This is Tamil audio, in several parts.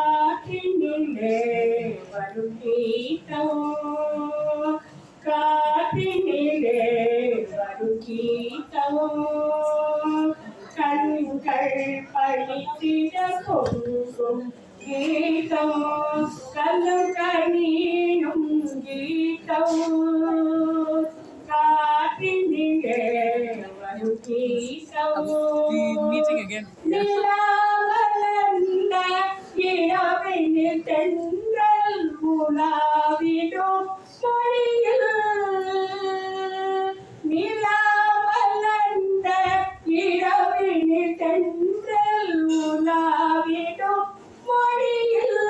காற்றினிலே வரும் கீதம் காற்றினிலே வரும் கீதம் கண்கள் பழித்திட பொங்கும் கீதம் கல்லும் கனியும் கீதம் காற்றினிலே வரும் கீதம் இரவினில் தென்றல் உலாவிடும் மொழியில் நிலாவலந்த இரவினில் தென்றல் உலாவிடும் மொழியில்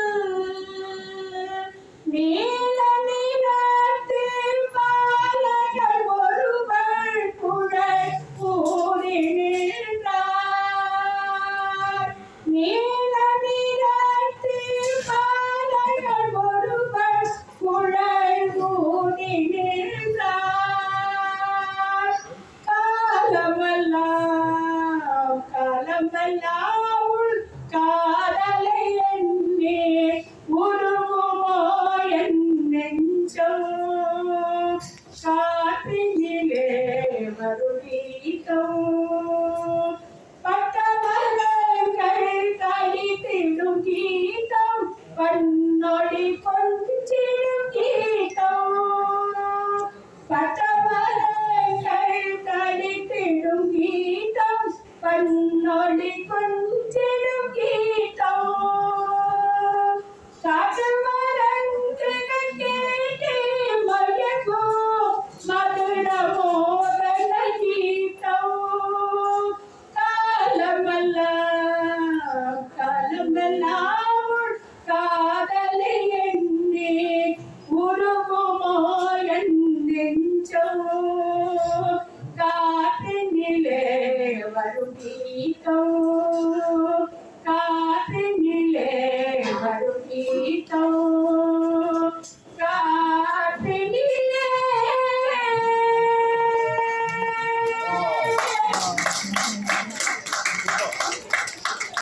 நீல நிறத்து பாலகர் ஒருவர் குழல் கூறி நின்றார் நீல நிறத்து பாலகர் ஒருவர் குழல் கூறி நின்றார் காலமெல்லாம் காலமெல்லாம் காதலை எண்ணே உருகுமோ என் நெஞ்சம் காற்றினிலே வருகீதம் பட்டமரங்கள் கழித்திடும் கீதம் பன்னொடி கொஞ்சிடும் கீதம் பட்டமரங்கள் கழித்திடும் கீதம் பன்னொடி கொஞ்சிடும் கீதம் காற்று மரங்கள் கேட்டு மயக்கும் மதுர மோகன கீதம் காலமெல்லாம் காலமெல்லாம்